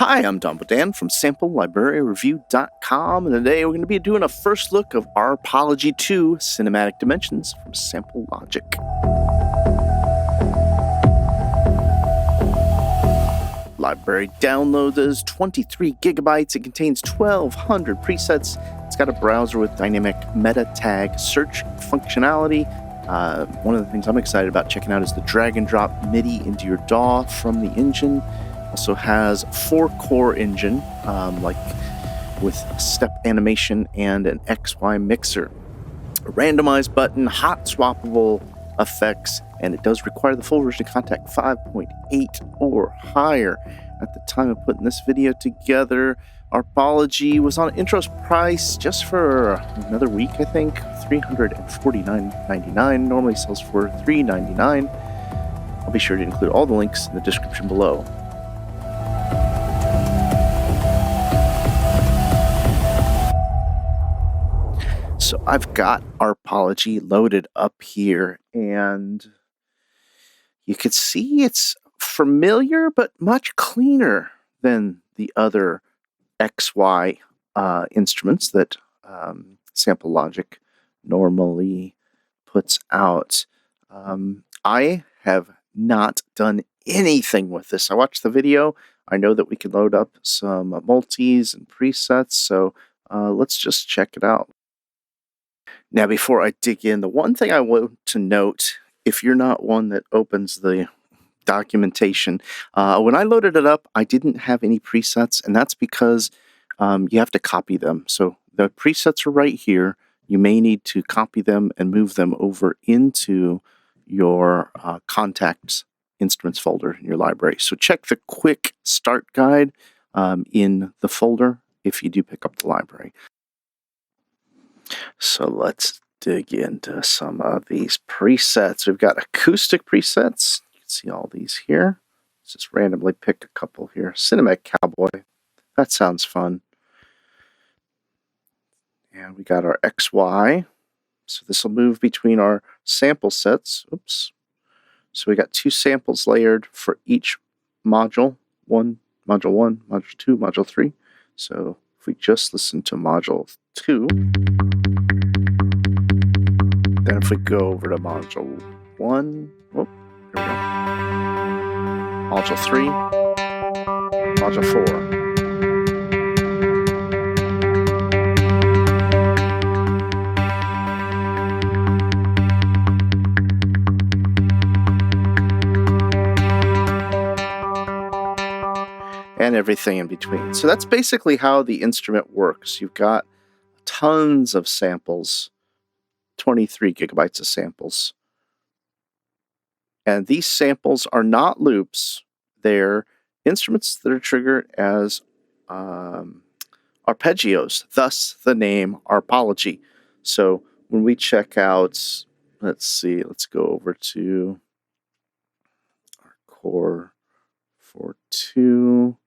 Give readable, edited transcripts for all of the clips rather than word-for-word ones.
Hi, I'm Don Bodan from SampleLibraryReview.com, and today we're going to be doing a first look of Arpology Cinematic Dimensions from Sample Logic. Library download is 23 gigabytes. It contains 1,200 presets. It's got a browser with dynamic meta tag search functionality. One of the things I'm excited about checking out is the drag and drop MIDI into your DAW from the engine. Also has 4-core engine, like with step animation and an XY mixer. A randomized button, hot swappable effects, and it does require the full version of Contact 5.8 or higher. At the time of putting this video together, Arpology was on Intro's price just for another week, I think, $349.99. Normally sells for $399. I'll be sure to include all the links in the description below. So I've got Arpology loaded up here, and you can see it's familiar but much cleaner than the other XY instruments that Sample Logic normally puts out. I have not done anything with this. I watched the video. I know that we can load up some multis and presets, so let's just check it out. Now, before I dig in, the one thing I want to note, if you're not one that opens the documentation, when I loaded it up, I didn't have any presets, and that's because you have to copy them. So the presets are right here. You may need to copy them and move them over into your contacts instruments folder in your library. So check the quick start guide in the folder if you do pick up the library. So let's dig into some of these presets. We've got acoustic presets. You can see all these here. Let's just randomly pick a couple here. Cinematic Cowboy. That sounds fun. And we got our XY. So this will move between our sample sets. Oops. So we got 2 samples layered for each module. Module 1, Module 2, Module 3. So if we just listen to Module 2... Then if we go over to Module 1, here we go. Module 3, Module 4. And everything in between. So that's basically how the instrument works. You've got tons of samples. 23 gigabytes of samples. And these samples are not loops. They're instruments that are triggered as arpeggios, thus the name Arpology. So when we check out, let's see, let's go over to our core 4.2.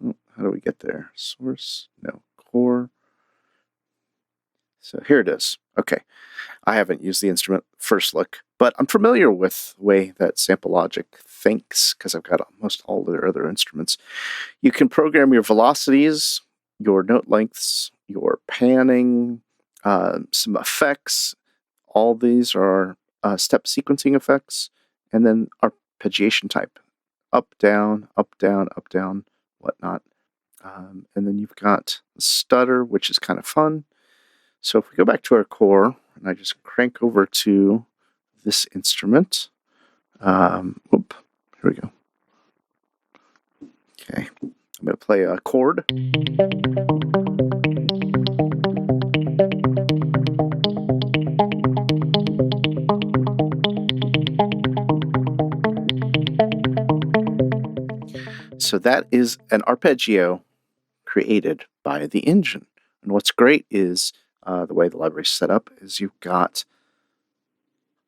Oh, how do we get there? Source? No, core. So here it is. Okay, I haven't used the instrument first look, but I'm familiar with the way that Sample Logic thinks because I've got almost all their other instruments. You can program your velocities, your note lengths, your panning, some effects. All these are step sequencing effects, and then arpeggiation type. Up, down, whatnot. And then you've got the stutter, which is kind of fun. So if we go back to our core, and I just crank over to this instrument, here we go. Okay, I'm going to play a chord. So that is an arpeggio created by the engine. And what's great is the way the library is set up is you've got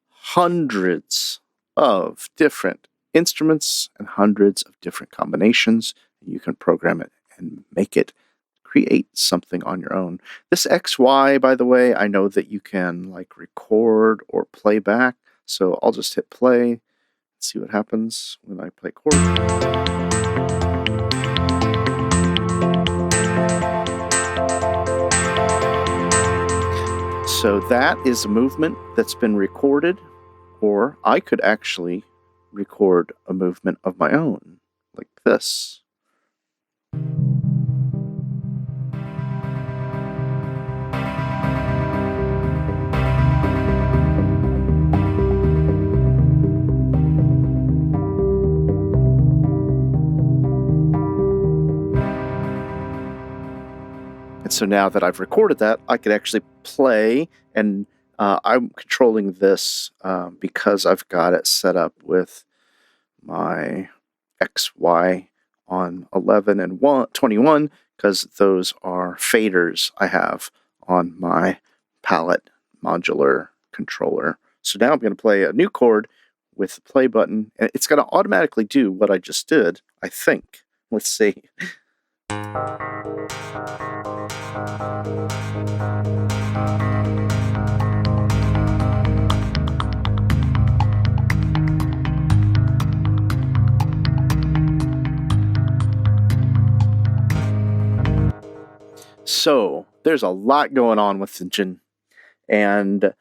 hundreds of different instruments and hundreds of different combinations. You can program it and make it create something on your own. This XY, by the way, I know that you can like record or play back. So I'll just hit play and see what happens when I play chord. So that is a movement that's been recorded, or I could actually record a movement of my own, like this. And so now that I've recorded that, I could actually play, and I'm controlling this because I've got it set up with my XY on 11 and 21, because those are faders I have on my palette modular controller. So now I'm going to play a new chord with the play button, and it's going to automatically do what I just did, I think. Let's see. So there's a lot going on with the engine, and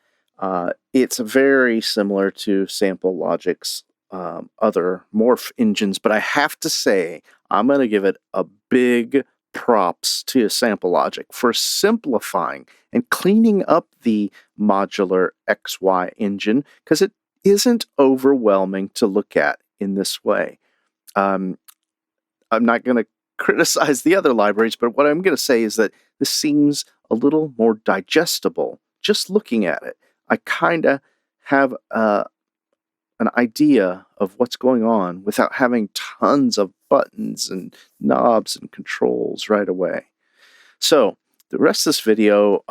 it's very similar to Sample Logic's other morph engines, but I have to say I'm going to give it a big props to Sample Logic for simplifying and cleaning up the modular XY engine, because it isn't overwhelming to look at in this way. I'm not going to criticize the other libraries, but what I'm going to say is that this seems a little more digestible just looking at it. I kind of have an idea of what's going on without having tons of buttons and knobs and controls right away. So the rest of this video,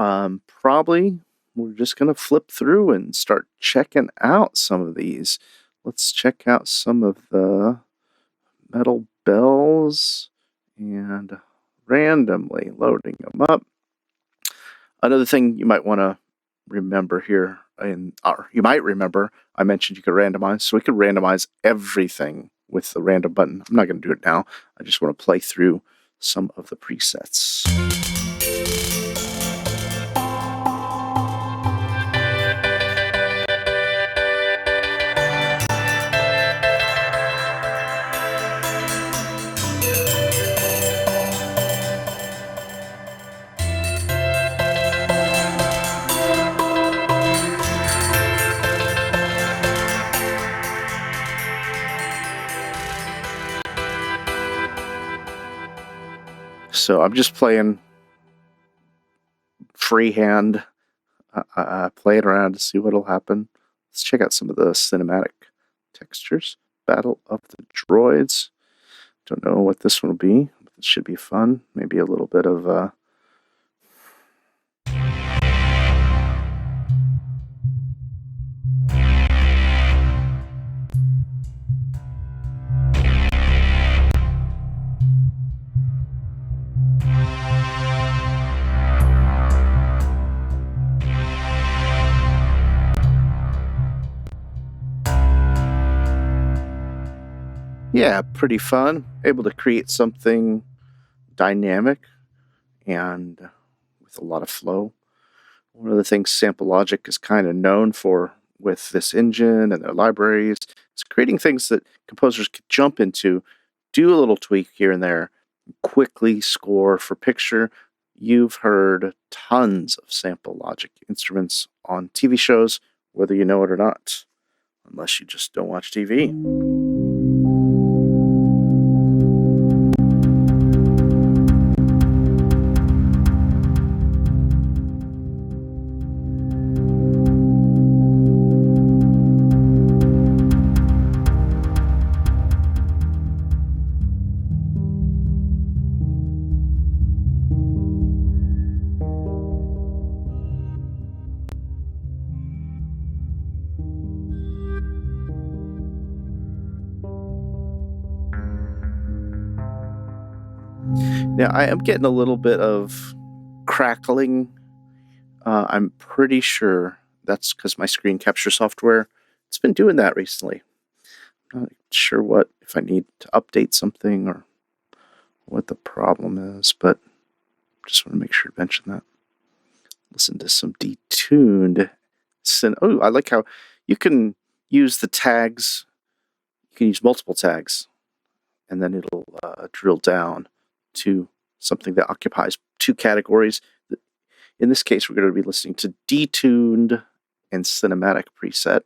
probably we're just going to flip through and start checking out some of these. Let's check out some of the metal bells and randomly loading them up. Another thing you might want to remember here, or you might remember, I mentioned you could randomize, so we could randomize everything with the random button. I'm not going to do it now. I just want to play through some of the presets. So I'm just playing freehand, playing around to see what'll happen. Let's check out some of the cinematic textures. Battle of the Droids. Don't know what this one will be, but it should be fun. Maybe a little bit of yeah, pretty fun. Able to create something dynamic and with a lot of flow. One of the things Sample Logic is kind of known for with this engine and their libraries is creating things that composers could jump into, do a little tweak here and there, quickly score for picture. You've heard tons of Sample Logic instruments on TV shows, whether you know it or not, unless you just don't watch TV. Now, I am getting a little bit of crackling. I'm pretty sure that's because my screen capture software, it's been doing that recently. I'm not sure if I need to update something or what the problem is, but just want to make sure to mention that. listen to some detuned. Oh, I like how you can use the tags. You can use multiple tags, and then it'll drill down to something that occupies two categories. In this case, we're going to be listening to detuned and cinematic preset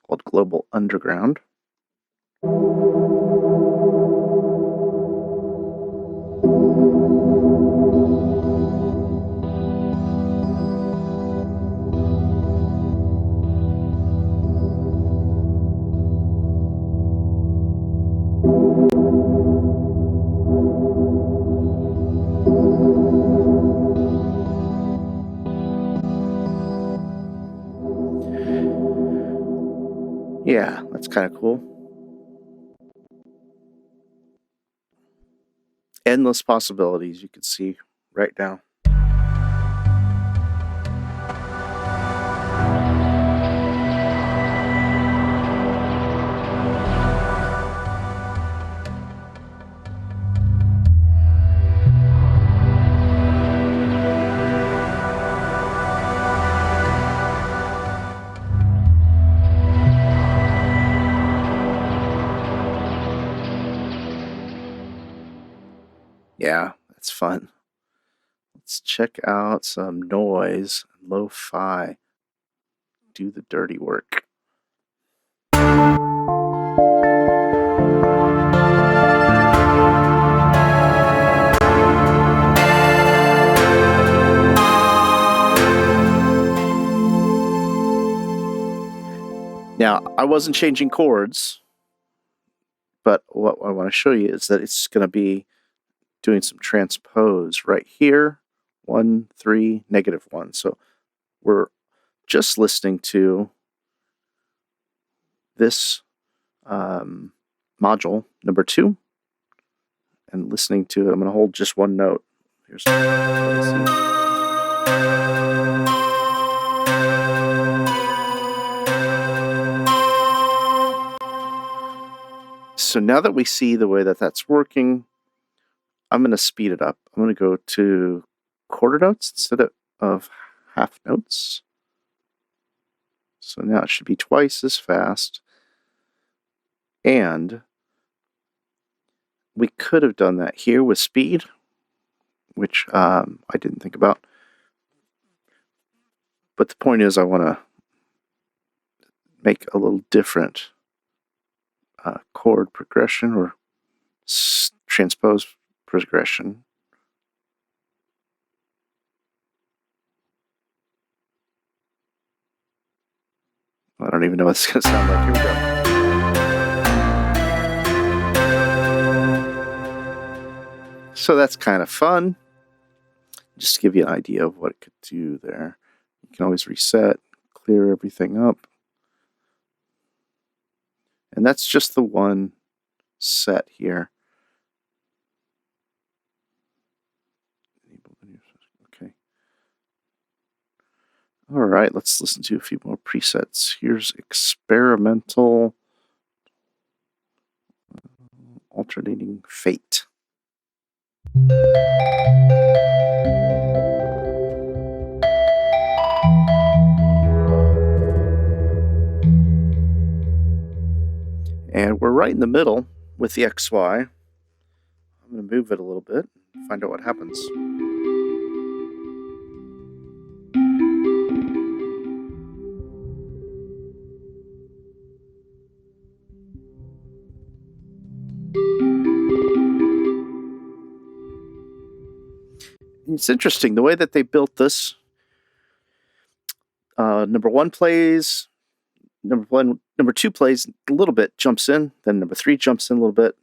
called Global Underground. Yeah, that's kind of cool. Endless possibilities you can see right now. Yeah, that's fun. Let's check out some noise, lo-fi. Do the dirty work. Now, I wasn't changing chords, but what I want to show you is that it's going to be doing some transpose right here, 1, 3, -1. So we're just listening to this module, number 2, and listening to it. I'm going to hold just one note. Here's So now that we see the way that that's working, I'm going to speed it up. I'm going to go to quarter notes instead of half notes. So now it should be twice as fast. And we could have done that here with speed, which I didn't think about. But the point is I want to make a little different chord progression or transpose progression. I don't even know what it's going to sound like. Here we go. So that's kind of fun. Just to give you an idea of what it could do there. You can always reset, clear everything up. And that's just the one set here. Okay. All right, let's listen to a few more presets. Here's experimental alternating fate. And we're right in the middle with the XY. I'm going to move it a little bit and find out what happens. It's interesting the way that they built this. Number 1 plays, number 2 plays a little bit, jumps in, then number 3 jumps in a little bit,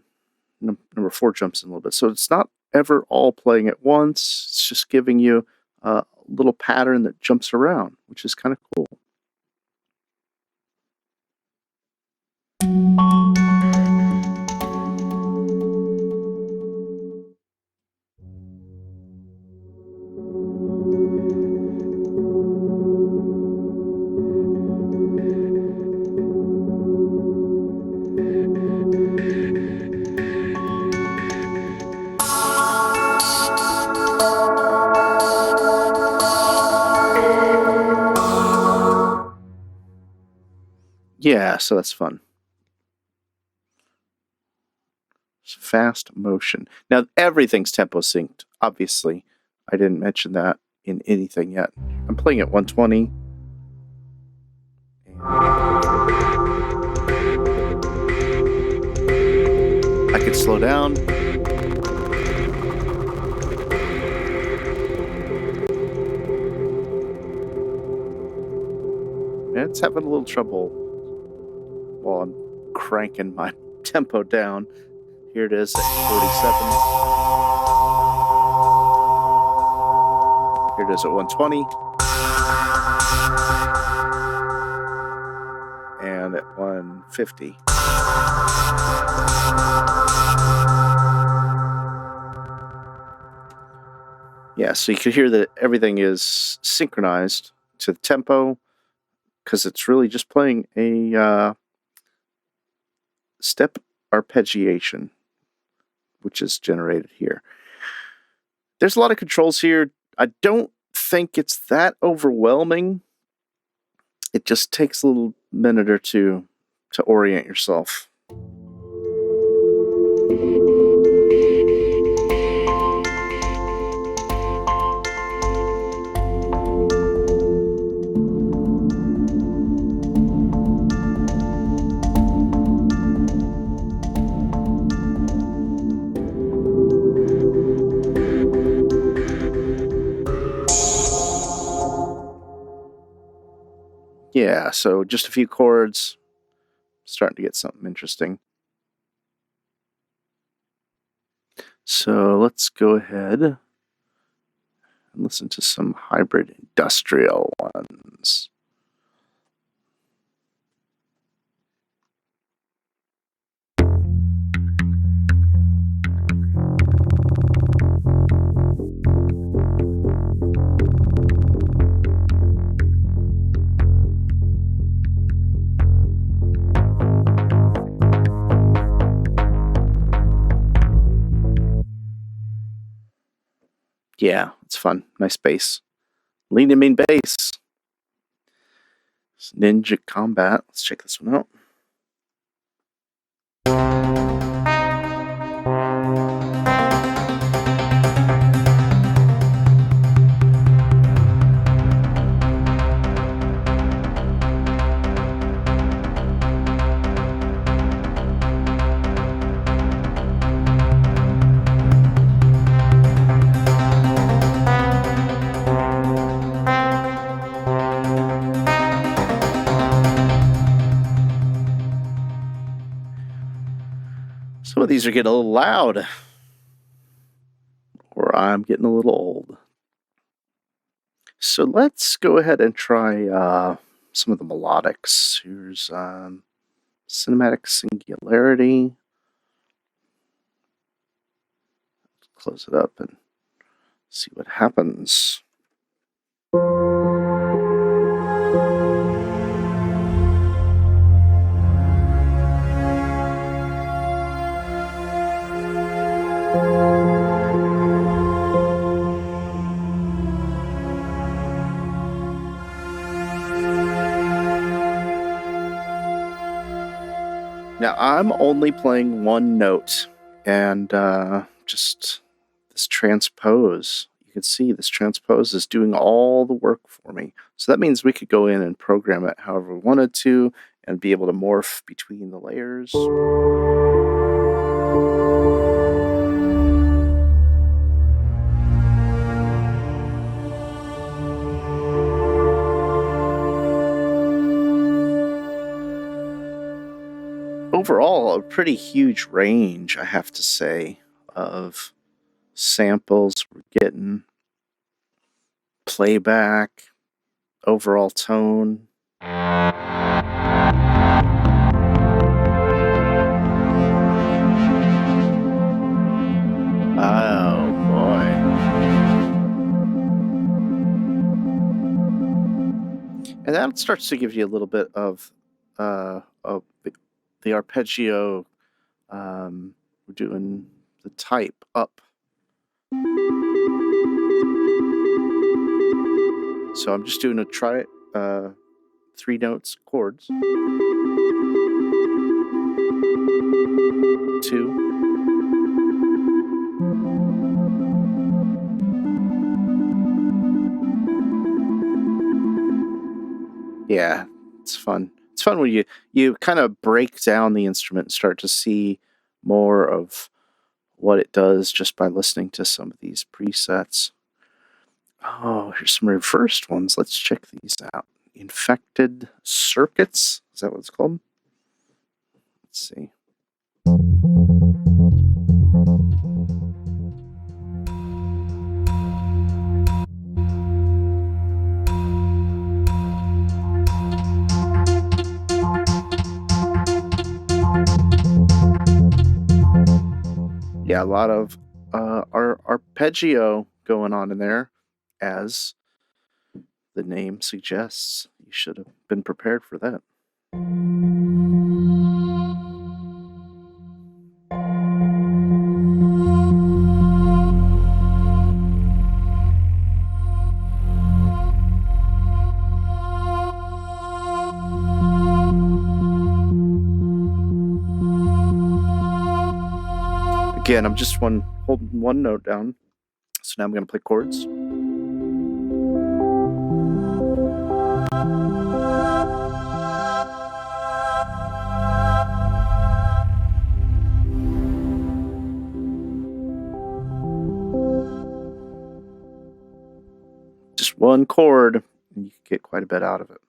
number 4 jumps in a little bit. So it's not ever all playing at once. It's just giving you a little pattern that jumps around, which is kind of cool. Yeah, so that's fun. It's fast motion. Now, everything's tempo synced, obviously. I didn't mention that in anything yet. I'm playing at 120. I could slow down. It's having a little trouble while I'm cranking my tempo down. Here it is at 47. Here it is at 120. And at 150. Yeah, so you can hear that everything is synchronized to the tempo because it's really just playing a step arpeggiation, which is generated here. There's a lot of controls here. I don't think it's that overwhelming. It just takes a little minute or two to orient yourself. Yeah, so just a few chords. Starting to get something interesting. So let's go ahead and listen to some hybrid industrial ones. Yeah, it's fun. Nice bass. Lean and mean bass. It's Ninja Combat. Let's check this one out. Some of these are getting a little loud, or I'm getting a little old. So let's go ahead and try some of the melodics. Here's Cinematic Singularity. Close it up and see what happens. Now, I'm only playing one note, and just this transpose. You can see this transpose is doing all the work for me. So that means we could go in and program it however we wanted to and be able to morph between the layers. Overall, a pretty huge range, I have to say, of samples we're getting. Playback, overall tone. Oh boy. And that starts to give you a little bit of the arpeggio. We're doing the type up. So I'm just doing a 3 notes chords. 2. Yeah, it's fun. It's fun when you kind of break down the instrument and start to see more of what it does just by listening to some of these presets. Oh, here's some reversed ones. Let's check these out. Infected circuits. Is that what it's called? Let's see. Yeah, a lot of arpeggio going on in there, as the name suggests. You should have been prepared for that. Again, I'm just holding one note down. So now I'm going to play chords. Just one chord, and you can get quite a bit out of it.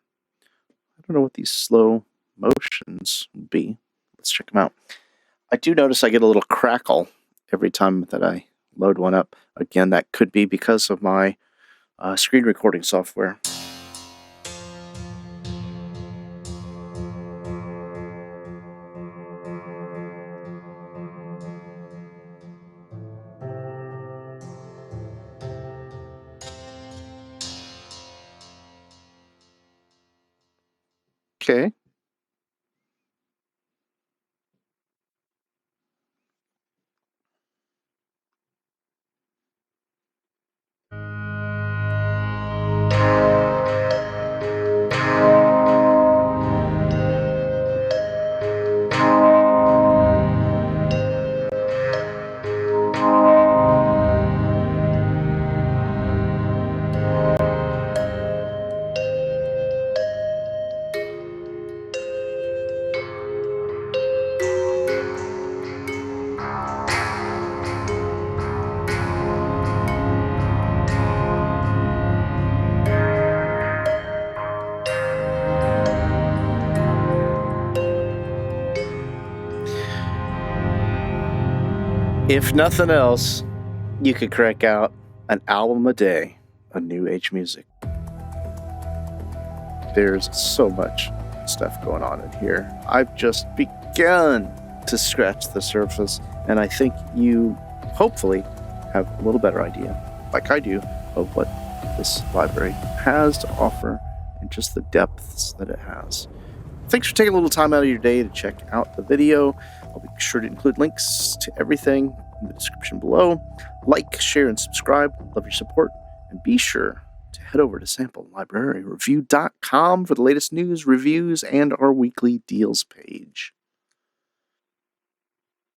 I don't know what these slow motions would be. Let's check them out. I do notice I get a little crackle every time that I load one up. Again, that could be because of my screen recording software. Okay. If nothing else, you could crank out an album a day on New Age music. There's so much stuff going on in here. I've just begun to scratch the surface, and I think you hopefully have a little better idea, like I do, of what this library has to offer and just the depths that it has. Thanks for taking a little time out of your day to check out the video. I'll be sure to include links to everything in the description below. Like, share, and subscribe. Love your support. And be sure to head over to samplelibraryreview.com for the latest news, reviews, and our weekly deals page.